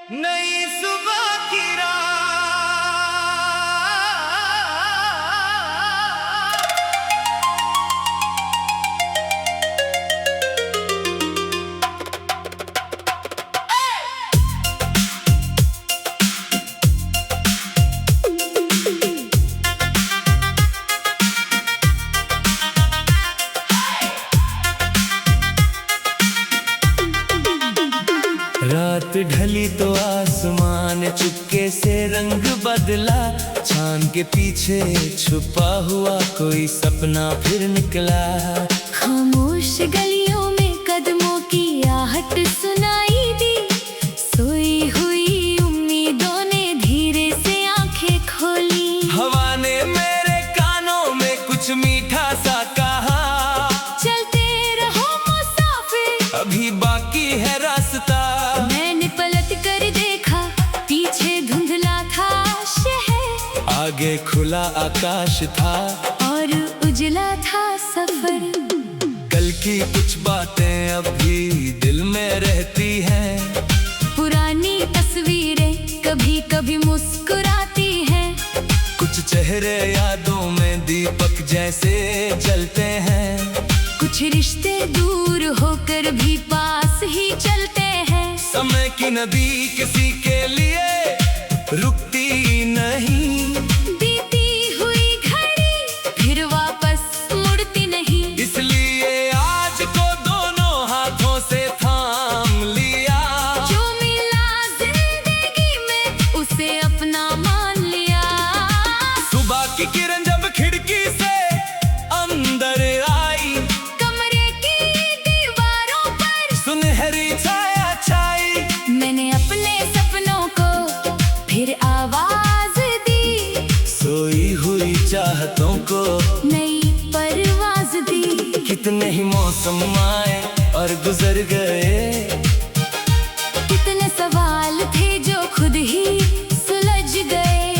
नई सुबह की रात। रात ढली तो आसमान चुपके से रंग बदला, चांद के पीछे छुपा हुआ कोई सपना फिर निकला। खामोश गलियों में कदमों की आहट सुनाई दी, सोई हुई उम्मीदों ने धीरे से आंखें खोली। हवा ने मेरे कानों में कुछ मीठा सा कहा, चलते रहो मुसाफिर, अभी बाकी है रास्ता। मैंने पलट कर देखा, पीछे धुंधला था शहर, आगे खुला आकाश था और उजला था सफर। कल की कुछ बातें अब भी दिल में रहती हैं, पुरानी तस्वीरें कभी कभी मुस्कुराती हैं। कुछ चेहरे यादों में दीपक जैसे जलते हैं। कुछ रिश्ते दूर होकर भी पास ही चलते हैं। समय की नदी किसी के लिए रुकती नहीं, बीती हुई घड़ी फिर वापस मुड़ती नहीं। इसलिए आज को दोनों हाथों से थाम लिया। जो मिला जिंदगी में उसे अपना मान लिया। सुबह की किरण जब खिड़की से अंदर आई, कमरे की दीवारों पर सुनहरी छाया छाई। मैंने अपने सपनों को फिर आवाज दी, सोई हुई चाहतों को नई परवाज दी। कितने ही मौसम आए और गुजर गए, कितने सवाल थे जो खुद ही सुलझ गए।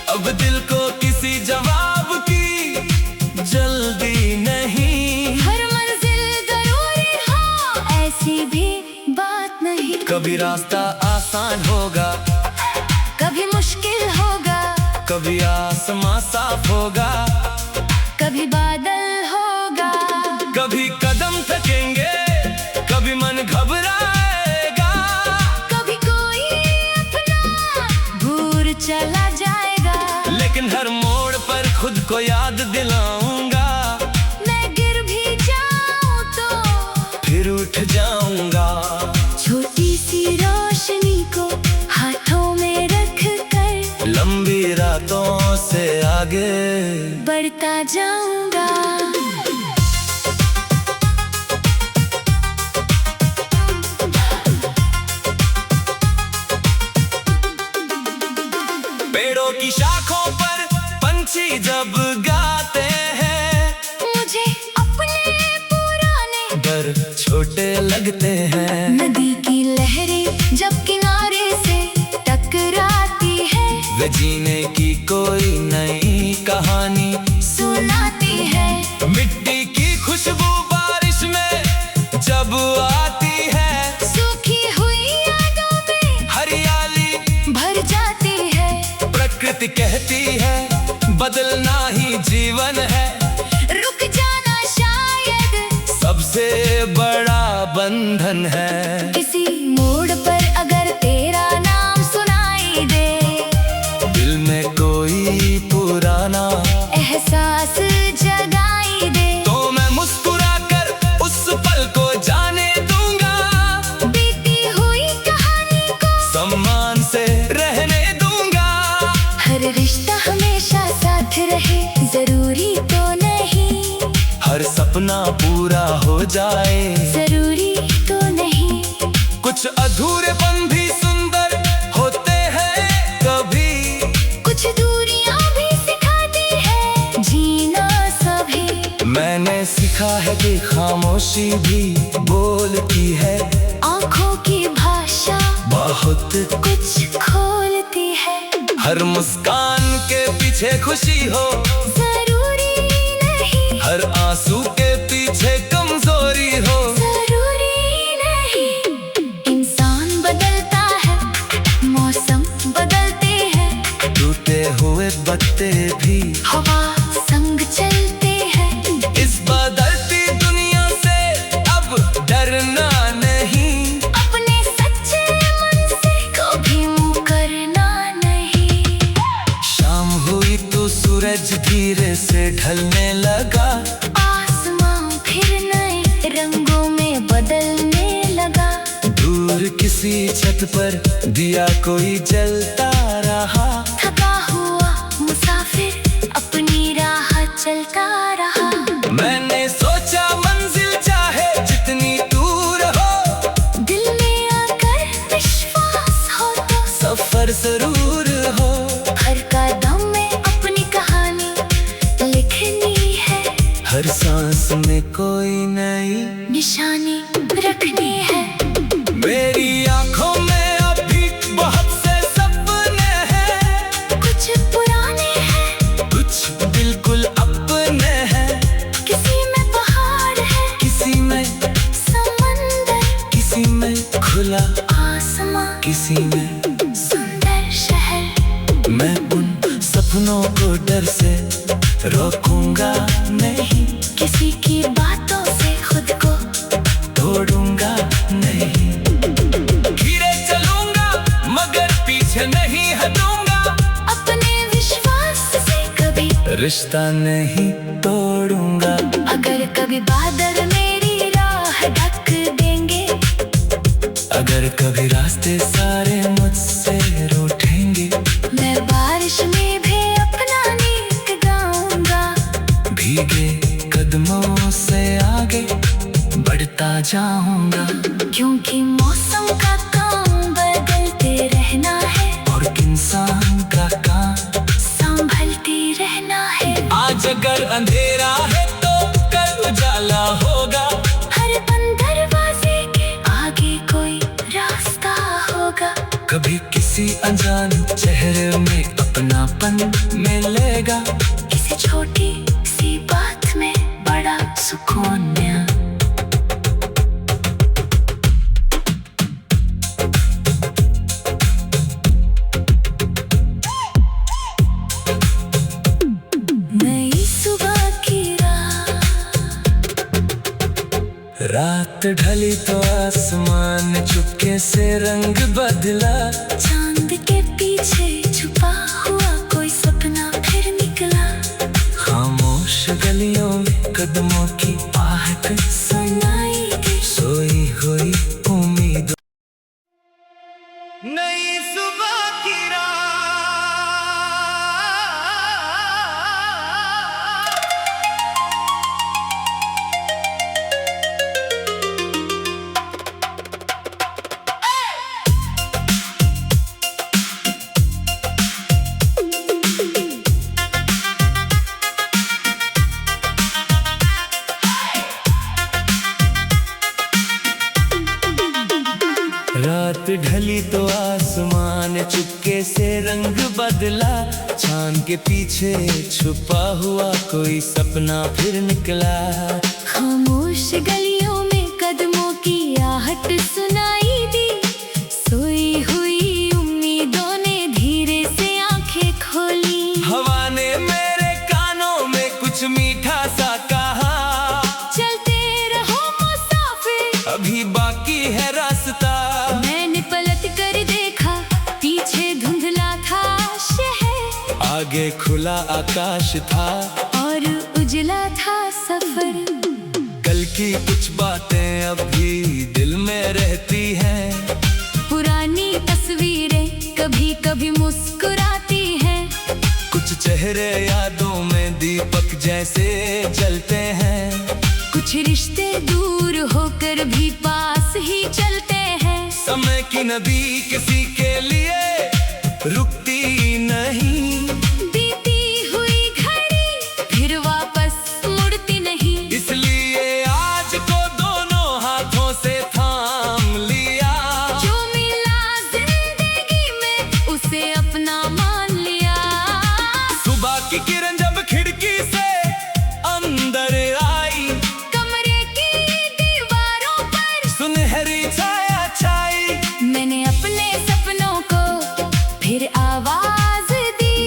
अब दिल को किसी जवाब की जल्दी नहीं। हर मंजिल जरूरी हो ऐसी भी बात नहीं। कभी रास्ता आसान होगा, कभी मुश्किल होगा, कभी आसमां साफ होगा, कभी बादल होगा। कभी कदम थकेंगे, कभी मन घबराएगा, कभी कोई अपना भूल चला जाएगा। लेकिन हर मोड़ पर खुद को याद दिलाऊंगा। मैं गिर भी जाऊं तो फिर उठ जाऊंगा। छोटी सी रोशनी को हाथों में रख कर लंबी रातों से आगे बढ़ता जाऊंगा। पेड़ों की शाखों पर पंछी जब गाते हैं, मुझे अपने पुराने डर छोटे लगते हैं। नदी की लहरें जब किनारे से टकराती है, वे जीने की कोई नई कहानी सुनाती है। मिट्टी की खुशबू बारिश में जब आती है, सूखी हुई यादों में हरियाली भर जाती है। प्रकृति कहती है बदलना ही जीवन है। रुक जाना शायद सबसे बड़ा बंधन है। किसी मोड़ पर अगर तेरा नाम सुनाई दे, दिल में कोई पुराना एहसास जगाई दे, तो मैं मुस्कुरा कर उस पल को जाने दूंगा। बीती हुई कहानी को सम्मान से रहने दूंगा। हर रिश्ता हमेशा साथ रहे जरूरी तो नहीं। हर सपना पूरा हो जाए जरूरी तो नहीं। कुछ अधूरेपन भी सुंदर होते हैं कभी। कुछ दूरियां भी सिखाती है जीना सभी। मैंने सीखा है कि खामोशी भी बोलती है। आंखों की भाषा बहुत कुछ खोलती है। हर मुस्कान के पीछे खुशी हो जरूरी नहीं। हर आंसू के पीछे कमजोरी हो जरूरी नहीं। इंसान बदलता है पत्ते भी हवा संग चलते हैं। इस बदलती दुनिया से अब डरना नहीं, अपने सच्चे मन से कभी मुकरना नहीं। शाम हुई तो सूरज धीरे से ढलने लगा, आसमां फिर नए रंगों में बदलने लगा। दूर किसी छत पर दिया कोई जलता रहा, थका हुआ मुसाफिर अपनी राह चलता रहा। मैंने सोचा मंजिल चाहे जितनी दूर हो, दिल में आकर विश्वास हो तो सफर जरूर हो। हर कदम में अपनी कहानी लिखनी है, हर सांस में कोई नई निशानी रखनी है। मेरी आंखों में अभी बहुत से सपने हैं, कुछ पुराने हैं, कुछ बिल्कुल अपने हैं। किसी में पहाड़ है, किसी में समंदर, किसी में खुला आसमां, किसी में सुंदर शहर। मैं उन सपनों को डर से रोकूंगा नहीं, किसी की बातों से खुद को तोड़ूंगा नहीं। धीरे चलूंगा मगर पीछे नहीं हटूंगा, अपने विश्वास से कभी रिश्ता नहीं तोड़ूंगा। अगर कभी बादल मेरी राह ढक देंगे, अगर कभी रास्ते सारे मुझसे रूठेंगे, मैं बारिश में भी अपना गीत गाऊंगा। भीगे कदमों से आगे बढ़ता जाऊंगा, क्योंकि मौसम का काम बदलते रहना है, और इंसान का काम संभलते रहना है। आज अगर अंधेरा है तो कल उजाला होगा, हर बंद दरवाजे के आगे कोई रास्ता होगा। कभी किसी अनजान चेहरे में अपनापन मिलेगा, किसी छोटी सी बात में बड़ा सुकून मिलेगा। नई सुबह की रात ढली तो आसमान चुपके से रंग बदला, चांद के पीछे छुपा हुआ कोई सपना फिर निकला। खामोश गलियों में कदमों की आहट सुनाई दी सोई हुई उम्मीद। नई सुबह की रात ढली तो आसमान चुपके से रंग बदला, चांद के पीछे छुपा हुआ कोई सपना फिर निकला। खामोश गलियों में कदमों की आहट सुनाई दी, सोई हुई उम्मीदों ने धीरे से आंखें खोली। हवा ने मेरे कानों में कुछ मीठा सा कहा, चलते रहो मुसाफिर, अभी बाकी है रास्ता। मैंने पलट कर देखा, पीछे धुंधला था शहर, आगे खुला आकाश था और उजला था सफर। कल की कुछ बातें अभी दिल में रहती हैं, पुरानी तस्वीरें कभी कभी मुस्कुराती हैं। कुछ चेहरे यादों में दीपक जैसे जलते हैं, कुछ रिश्ते दूर होकर भी पास ही चलते हैं। समय की नदी किसी के लिए रुकती नहीं, बीती हुई घड़ी फिर वापस मुड़ती नहीं। इसलिए आज को दोनों हाथों से थाम लिया, जो मिला जिंदगी में उसे अपना मान लिया। सुबह की किरण जब खिड़की से अंदर आई, कमरे की दीवारों पर सुनहरी छाया छाई। मैंने अपने सपनों को फिर आवाज दी।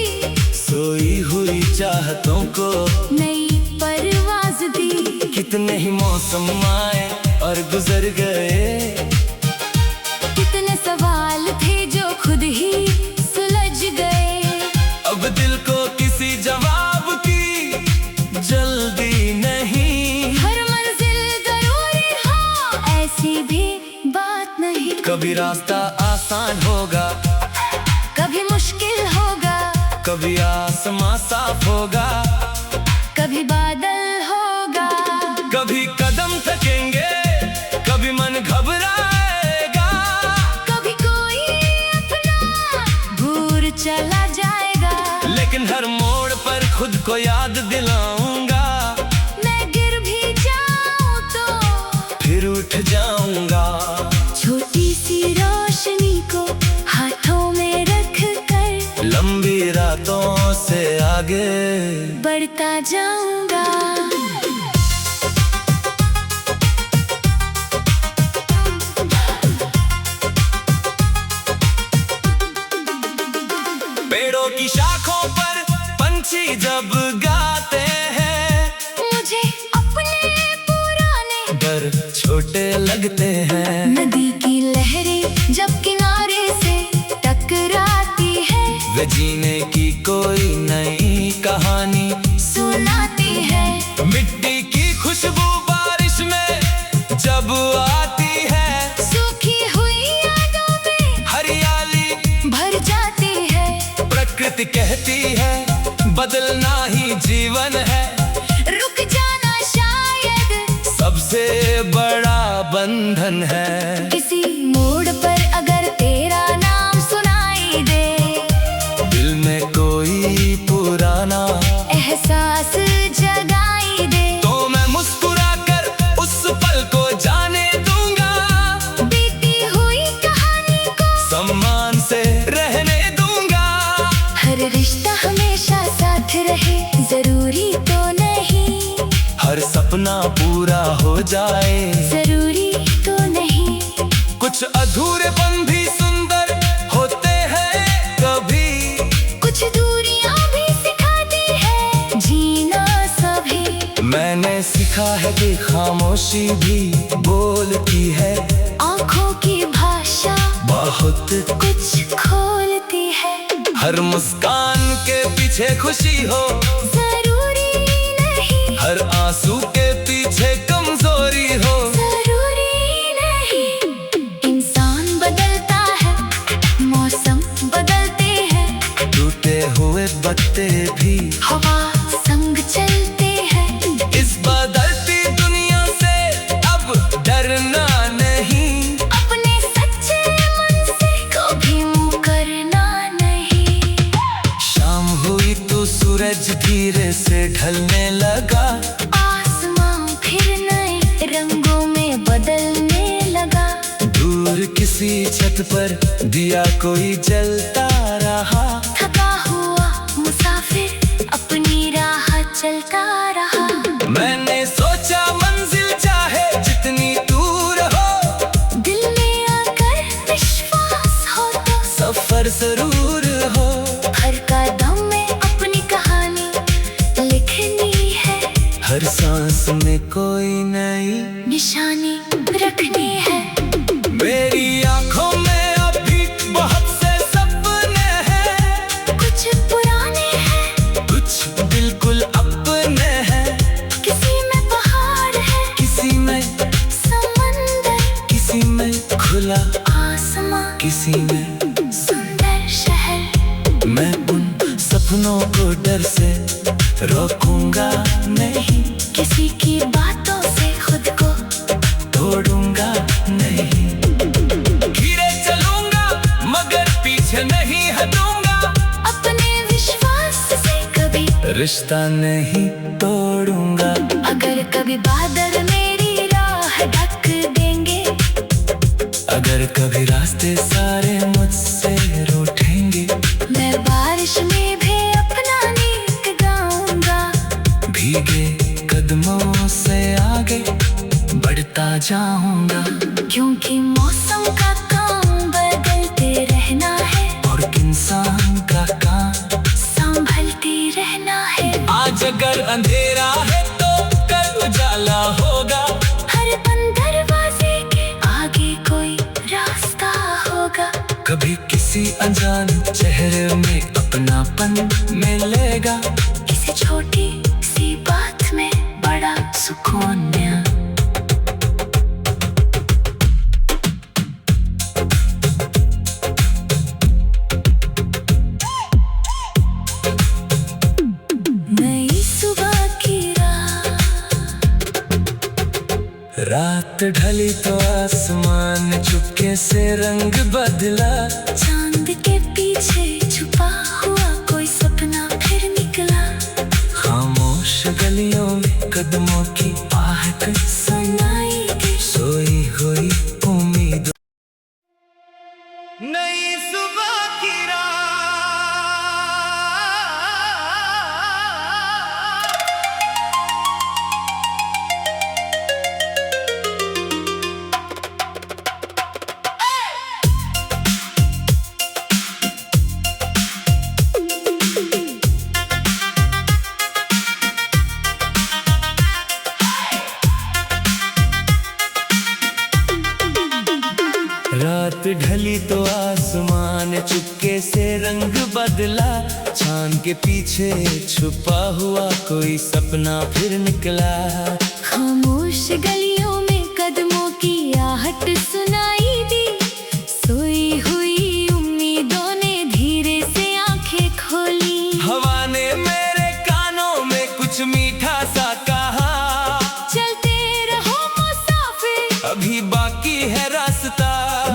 रातों को नई परवाज़ दी। कितने ही मौसम आए और गुजर गए, कितने सवाल थे जो खुद ही सुलझ गए। अब दिल को किसी जवाब की जल्दी नहीं, हर मंजिल जरूरी हो ऐसी भी बात नहीं। कभी रास्ता आसान होगा, कभी मुश्किल होगा, कभी आसमां साफ होगा, कभी बादल होगा। कभी कदम थकेंगे, कभी मन घबराएगा, कभी कोई अपना भूल चला जाएगा। लेकिन हर मोड़ पर खुद को याद दिलाऊंगा, मैं गिर भी जाऊं तो फिर उठ जाऊंगा। छोटी सी रोशनी को हाथों में रख कर लंबी रातों से आगे बढ़ता जाऊंगा। पेड़ों की शाखों पर पंछी जब गाते हैं, मुझे अपने पुराने डर छोटे लगते हैं। नदी की लहरें जब किनारे से टकराती है, वे जीने की कोई नई कहानी सुनाती है। मिट्टी की खुशबू बारिश में जब आती है, सूखी हुई यादों में हरियाली भर जाती है। प्रकृति कहती है बदलना ही जीवन है, रुक जाना शायद सबसे बड़ा बंधन है। किसी मोड़ पर अगर तेरा नाम सुनाई दे, दिल में कोई पुराना एहसास जगाई दे, तो मैं मुस्कुरा कर उस पल को जाने दूंगा, बीती हुई कहानी को सम्मान से रहने दूंगा। हर रिश्ता हमेशा साथ रहे जरूरी तो नहीं, हर सपना पूरा हो जाए जरूरी तो नहीं। कुछ अधूरेपन भी सुंदर होते हैं कभी, कुछ दूरियां भी सिखाती है जीना सभी। मैंने सीखा है कि खामोशी भी बोलती है, आंखों की भाषा बहुत कुछ खोलती है। हर मुस्कान के पीछे खुशी हो जरूरी नहीं, हर आंसू के पीछे कमजोरी हो जरूरी नहीं। इंसान बदलता है, मौसम बदलते हैं, टूटे हुए पत्ते भी हवा संग चलते हैं। इस बदलती दुनिया से अब डरना नहीं, अपने सच्चे मन से कभी मुकरना नहीं। शाम हुई तो सूरज धीरे से ढलने लगा, आसमां फिर नए रंगों में बदलने लगा। दूर किसी छत पर दिया कोई जलता रहा, थका हुआ मुसाफिर अपनी राह चलता रहा। मैंने सोचा मंजिल चाहे जितनी दूर हो, दिल में आकर विश्वास हो तो सफर जरूर हो। हर कदम में अपनी कहानी लिखनी है, हर सांस में कोई नई निशानी रखनी है। मेरी आंखों में अभी बहुत से सपने हैं, कुछ पुराने हैं, कुछ बिल्कुल अपने हैं। किसी में पहाड़ है, किसी में समंदर, किसी में खुला आसमां, किसी में सुंदर शहर। मैं उन सपनों को डर से रोकूंगा नहीं, किसी की बातों से खुद को तोड़ूंगा नहीं। धीरे चलूंगा मगर पीछे नहीं हटूंगा, अपने विश्वास से कभी रिश्ता नहीं तोड़ूंगा। अगर कभी बादल मेरी राह ढक देंगे, अगर कभी रास्ते सारे मुझसे रूठेंगे, मैं बारिश में भी अपना गीत गाऊंगा। भीगे कदमों से आगे बढ़ता जाऊंगा, क्योंकि मौसम का काम बदलते रहना है, और इंसान का काम संभलती रहना है। आज अगर अंधेरा है तो कल उजाला होगा। हर बंद दरवाजे के आगे कोई रास्ता होगा। कभी किसी अनजान चेहरे में अपनापन मिलेगा। किसी छोटी सी बात में बड़ा सुकून मिला। नई सुबह की रात ढली तो आसमान चुपके से रंग बदला। चांद के पीछे छुपा हुआ कोई सपना फिर निकला। खामोश गलियों में कदमों की आहट सुनाई दी। सोई हुई उम्मीद। नई सुबह की रात ढली तो आसमान चुपके से रंग बदला। चांद के पीछे छुपा हुआ कोई सपना फिर निकला। खामोश गलियों में कदमों की आहट सुनाई दी। सोई हुई उम्मीदों ने धीरे से आंखें खोली। हवा ने मेरे कानों में कुछ मीठा सा कहा। चलते रहो मुसाफिर, अभी बाकी है रास्ता।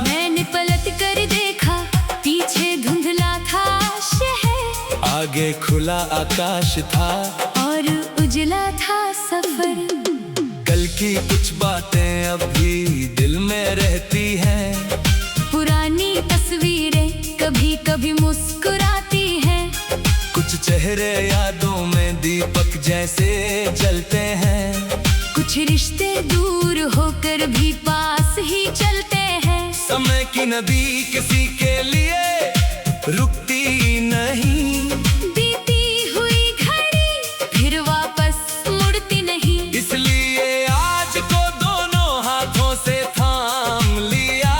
मैंने पलट कर देखा, पीछे धुंधला था शहर। आगे खुला आकाश था और उजला था सफर। कल की कुछ बातें अभी दिल में रहती हैं। पुरानी तस्वीरें कभी कभी मुस्कुराती हैं। कुछ चेहरे यादों में दीपक जैसे जलते हैं। कुछ रिश्ते दूर होकर भी पास ही चलते हैं। समय की नदी किसी के लिए रुकती नहीं। बीती हुई घड़ी फिर वापस मुड़ती नहीं। इसलिए आज को दोनों हाथों से थाम लिया।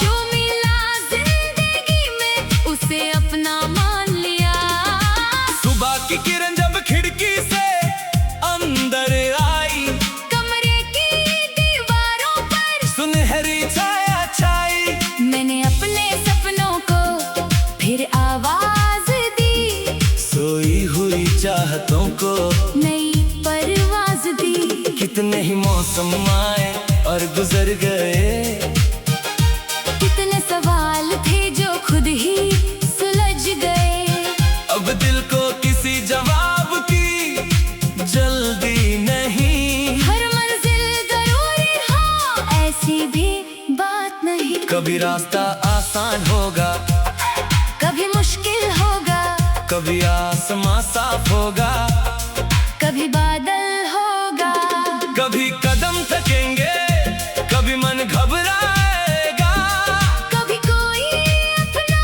जो मिला जिंदगी में उसे अपना मान लिया। सुबह की किरण जब खिड़की से अंदर आई। कमरे की दीवारों पर सुनहरी छाया छाई। मैंने अपने सपनों को फिर आवाज दी। सोई हुई चाहतों को नई परवाज दी। कितने ही मौसम आए और गुजर गए। कितने सवाल थे जो खुद ही सुलझ गए। अब दिल को किसी जवाब की जल्दी नहीं। हर मंजिल जरूरी हो ऐसी भी बात नहीं। कभी रास्ता आसान होगा, कभी मुश्किल होगा। कभी आसमां साफ होगा, कभी बादल होगा। कभी कदम थकेंगे, कभी मन घबराएगा। कभी कोई अपना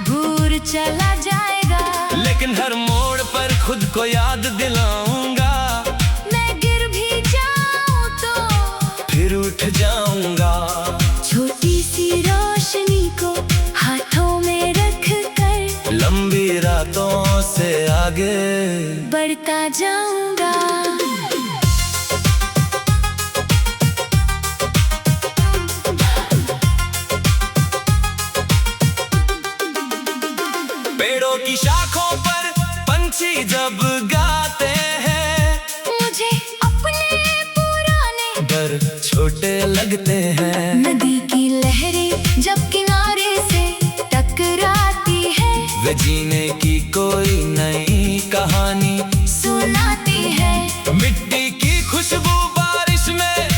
भूल चला जाएगा। लेकिन हर मोड़ पर खुद को याद दिलाऊंगा। मैं गिर भी जाऊं तो फिर उठ जाऊंगा। छोटी सी रोशनी को हाथों में रख कर लंबी रातों से आगे बढ़ता जाऊंगा। पेड़ों की शाखों पर पंछी जब गाते हैं। मुझे अपने पुराने डर छोटे लगते हैं। नदी की लहरें जब किनारे से टकराती है। वे जीने की कोई नई कहानी सुनाती है। मिट्टी की खुशबू बारिश में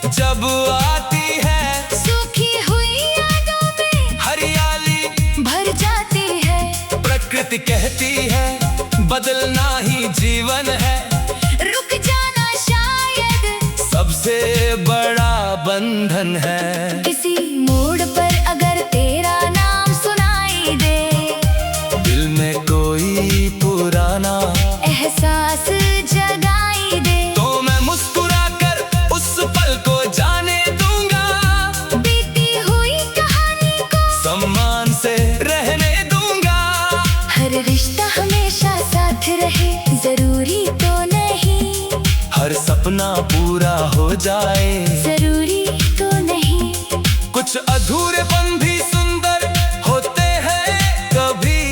जब आती है। सूखी हुई यादों में हरियाली भर जाती है। प्रकृति कहती है बदलना ही जीवन है। रुक जाना शायद सबसे बड़ा बंधन है। किसी मोड़ पर अगर तेरा नाम सुनाई दे। दिल में कोई पुराना एहसास पूरा हो जाए। जरूरी तो नहीं, कुछ अधूरेपन भी सुंदर होते हैं कभी।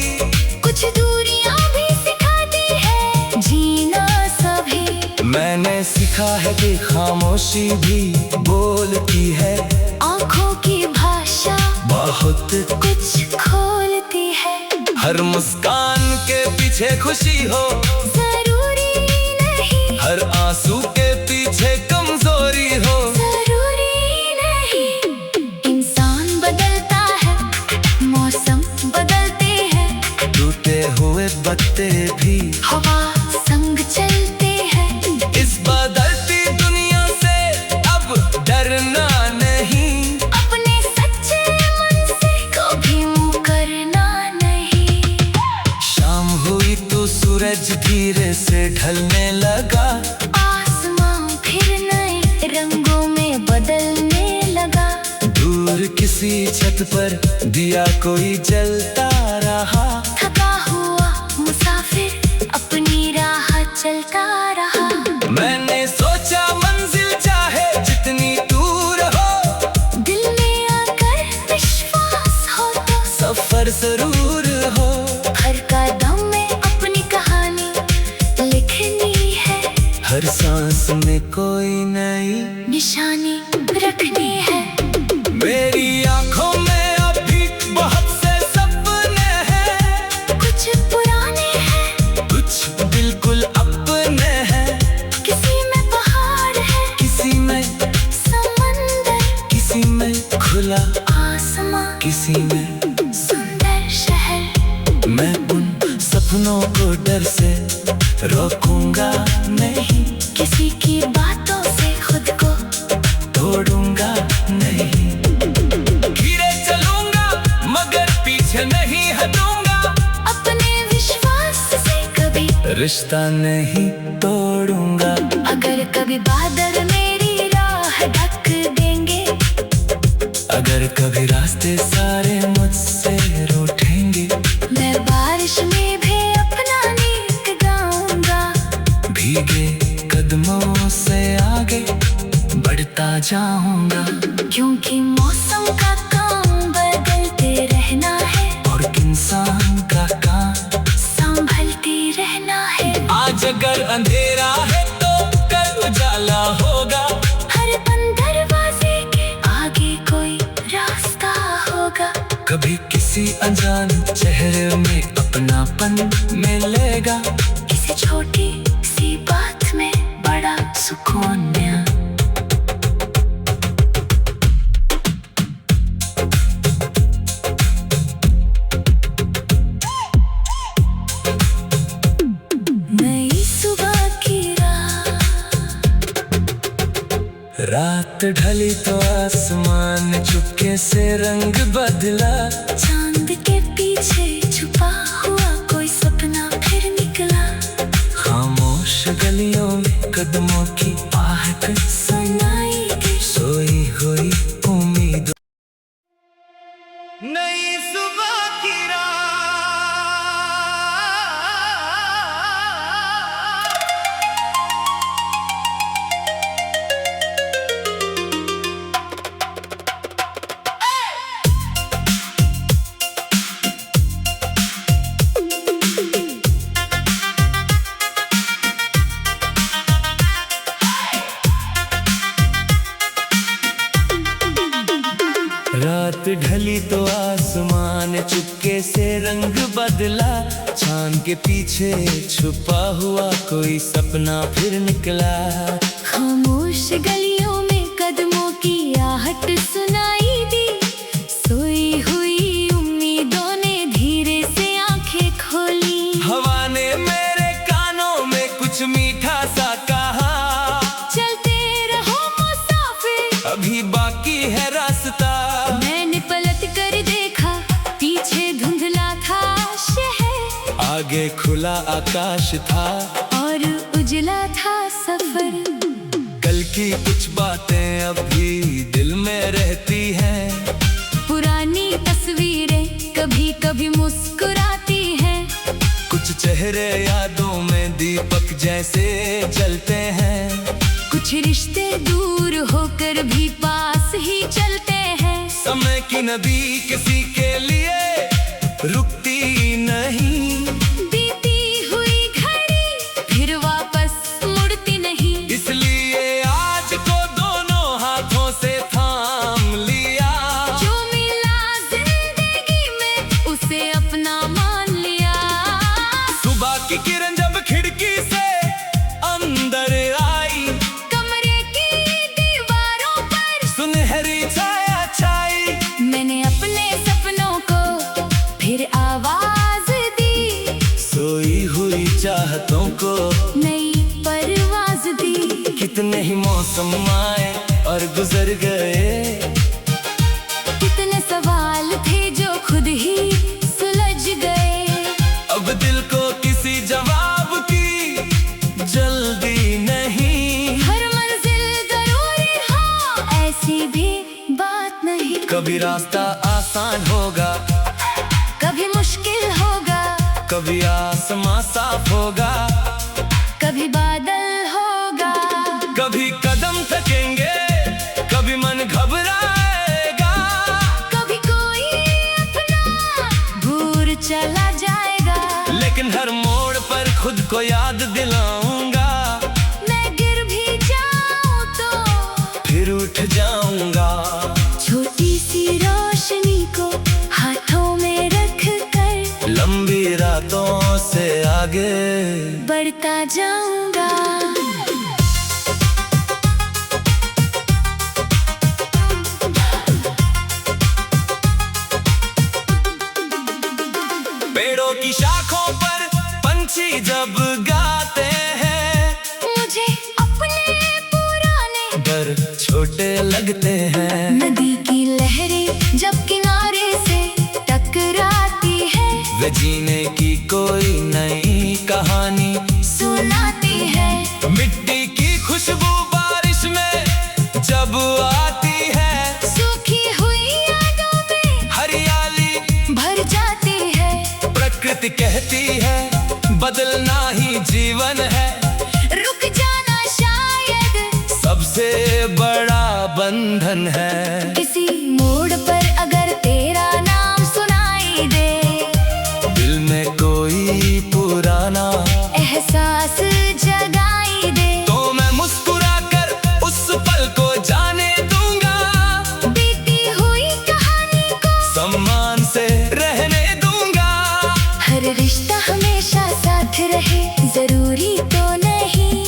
कुछ दूरियां भी सिखाती है जीना सभी। मैंने सीखा है कि खामोशी भी बोलती है। आंखों की भाषा बहुत कुछ खोलती है। हर मुस्कान के पीछे खुशी हो जरूरी नहीं, हर आंसू के पीछे कमजोरी हो जरूरी नहीं। इंसान बदलता है, मौसम बदलते हैं, टूटे हुए पत्ते भी हवा संग चलते हैं। इस बदलती दुनिया से अब डरना नहीं। अपने सच्चे मन से कभी मुकरना नहीं। शाम हुई तो सूरज धीरे से ढलने लगा। आसमां फिर नए रंगों में बदलने लगा। दूर किसी छत पर दिया कोई जलता रहा। थका हुआ मुसाफिर अपनी राह चलता रहा। मैंने सोचा मंजिल चाहे जितनी दूर हो, दिल में आकर विश्वास हो तो सफर जरूर हो। हर कदम में अपनी कहानी लिखनी है। हर सांस में कोई नई निशानी रखनी है। मेरी आंखों में अभी बहुत से सपने हैं। कुछ पुराने हैं, कुछ बिल्कुल अपने हैं। किसी में पहाड़ है, किसी में समंदर, किसी में खुला आसमां, किसी में सुंदर शहर। मैं उन सपनों को डर से रोकूंगा नहीं। किसी की बातों से खुद को तोड़ूंगा नहीं। धीरे चलूंगा मगर पीछे नहीं हटूंगा। अपने विश्वास से कभी रिश्ता नहीं तोड़ूंगा। अगर कभी बादल मेरी राह ढक देंगे, अगर कभी रास्ते सारे मुझसे रूठेंगे, मैं बारिश में भी अपना गीत गाऊंगा। भीगे कदमों से आगे बढ़ता जाऊंगा। क्योंकि मौसम का काम बदलते रहना है, और इंसान का काम संभलते रहना है। आज अगर अंधेरा है तो कल उजाला होगा। हर बंद दरवाजे के आगे कोई रास्ता होगा। कभी किसी अनजान चेहरे में अपनापन मिलेगा। किसी छोटी सी बात में बड़ा सुकून मिला। नई सुबह की रात ढली तो आसमान चुपके से रंग बदला। चांद के पीछे छुपा हुआ कोई सपना फिर निकला। खामोश गलियों में कदमों की आहट सुनाई दी सोई हुई उम्मीद। नई सुबह की रात ढली तो आसमान चुपके से रंग बदला। चांद के पीछे छुपा हुआ कोई सपना फिर निकला। खामोश गलियों में कदमों की आहट सुनाई दी। सोई हुई उम्मीदों ने धीरे से आंखें खोली। हवा ने मेरे कानों में कुछ मीठा सा कहा। चलते रहो मुसाफिर, अभी बाकी है रास्ता। मैंने पलट कर देखा, पीछे धुंधला था शहर। आगे खुला आकाश था और उजला था सफर। कल की कुछ बातें अब भी दिल में रहती हैं। पुरानी तस्वीरें कभी कभी मुस्कुराती हैं। कुछ चेहरे यादों में दीपक जैसे जलते हैं। कुछ रिश्ते दूर होकर भी पास ही चलते हैं। समय की नदी किसी के लिए रुकती नहीं, बीती हुई घड़ी फिर वापस मुड़ती नहीं। इसलिए आज को दोनों हाथों से थाम लिया। जो मिला जिंदगी में उसे अपना मान लिया। सुबह की किरण जब खिड़की से अंदर आई, कमरे की दीवारों पर सुनहरी छाया छाई। मैंने अपने सपनों को फिर आवाज दी, सोई हुई चाहतों को नई परवाज दी। कितने ही मौसम आए और गुजर गए, कितने सवाल थे जो खुद ही सुलझ गए। अब दिल को किसी जवाब की जल्दी नहीं। हर मंजिल जरूरी हो ऐसी भी बात नहीं। कभी रास्ता आसान होगा, कभी मुश्किल होगा, कभी आसमां साफ होगा, कभी बादल होगा। कभी कदम थकेंगे, कभी मन घबराएगा, कभी कोई अपना भूल चला जाएगा। लेकिन हर मोड़ पर खुद को याद दिलाऊंगा। मैं गिर भी जाऊं तो फिर उठ जाऊंगा। छोटी सी रोशनी को हाथों में रख कर लंबी रातों से आगे बढ़ता जाऊंगा। पेड़ों की शाखों पर पंछी जब गाते हैं, मुझे अपने पुराने डर छोटे लगते हैं। नदी की लहरें जब किनारे से टकराती है, वे जीने की कोई नई कहानी सुनाती है। मिट्टी की खुशबू बारिश में जब आती है, सूखी हुई यादों में हरियाली भर जाती है। प्रकृति कहती है बदलना ही जीवन है। रुक जाना शायद सबसे बड़ा बंधन है। किसी मोड़ पर अगर तेरा नाम सुनाई दे, दिल में कोई पुराना एहसास जगाई दे, तो मैं मुस्कुरा कर उस पल को जाने दूंगा। बीती हुई कहानी को सम्मान से रहने दूंगा। हर रिश्ता हमेशा साथ रहे जरूरी तो नहीं।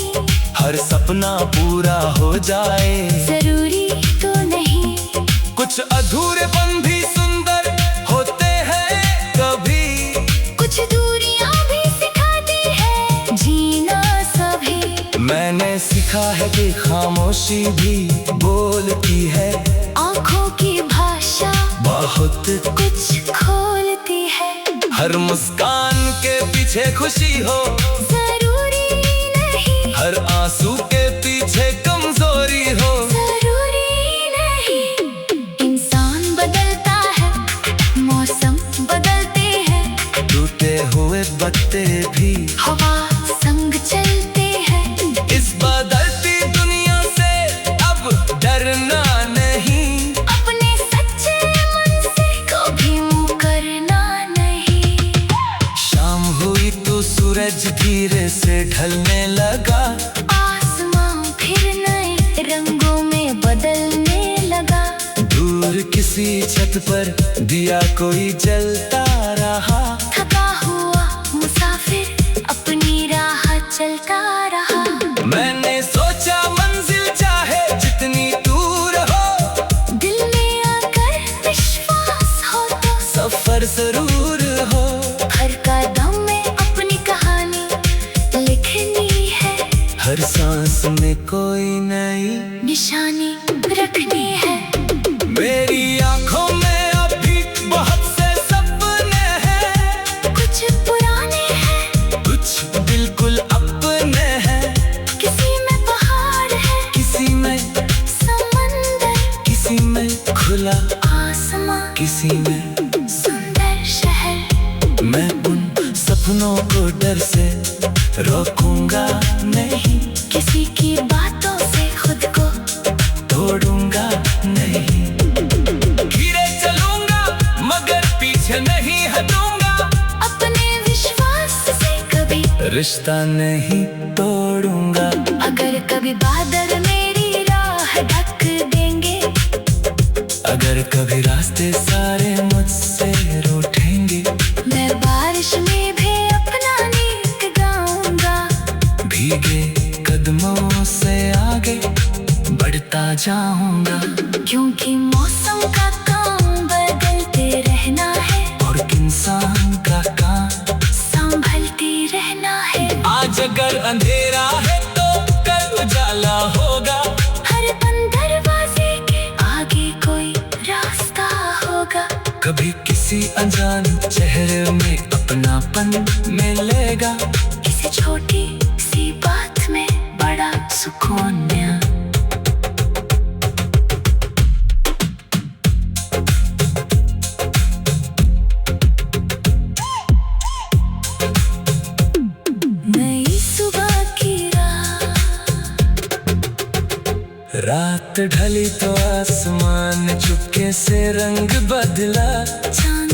हर सपना पूरा हो जाए जरूरी तो नहीं। कुछ अधूरेपन भी सुंदर होते हैं कभी। कुछ दूरियां भी सिखाती है जीना सभी। मैंने सीखा है कि खामोशी भी बोलती है। आंखों की भाषा बहुत कुछ खोलती है। हर मुस्कान के पीछे खुशी हो जरूरी नहीं। हर आंसू के पीछे कमजोरी हो जरूरी नहीं। इंसान बदलता है, मौसम बदलते हैं, टूटे हुए पत्ते भी हवा संग चलते हैं। इस बदलती दुनिया से अब डरना नहीं। अपने सच्चे मन से कभी मुकरना नहीं। शाम हुई तो सूरज धीरे से ढलने लगा। आसमां फिर नए रंगों में बदलने लगा। दूर किसी छत पर दिया कोई जलता रहा। थका हुआ मुसाफिर अपनी राह चलता रहा। मैंने सोचा मंजिल चाहे जितनी दूर हो, दिल में आकर विश्वास हो तो सफर जरूर हो। हर कदम में अपनी कहानी लिखनी है। हर सांस में कोई नई निशानी रखनी है। मेरी आंखों में अभी बहुत से सपने हैं। कुछ पुराने हैं, कुछ बिल्कुल अपने हैं। किसी में पहाड़ है, किसी में समंदर, किसी में खुला आसमां, किसी में सुंदर शहर। मैं उन सपनों को डर से रोकूंगा नहीं। किसी की बातों से पीछे नहीं हटूंगा, अपने विश्वास से कभी रिश्ता नहीं तोड़ूंगा। अगर कभी बादल मेरी राह ढक देंगे, अगर कभी रास्ते सारे मुझसे रूठेंगे, मैं बारिश में भी अपना गीत गाऊंगा। भीगे कदमों से आगे बढ़ता जाऊंगा, क्योंकि मौसम का काम बदलते रहना है, और इंसान का काम संभलते रहना है। आज अगर अंधेरा है तो कल उजाला होगा, हर बंद दरवाजे के आगे कोई रास्ता होगा। कभी किसी अनजान चेहरे में अपनापन मिलेगा, किसी छोटी सी बात में बड़ा सुकून मिलेगा। नई सुबह की रात ढली तो आसमान चुपके से रंग बदला, चांद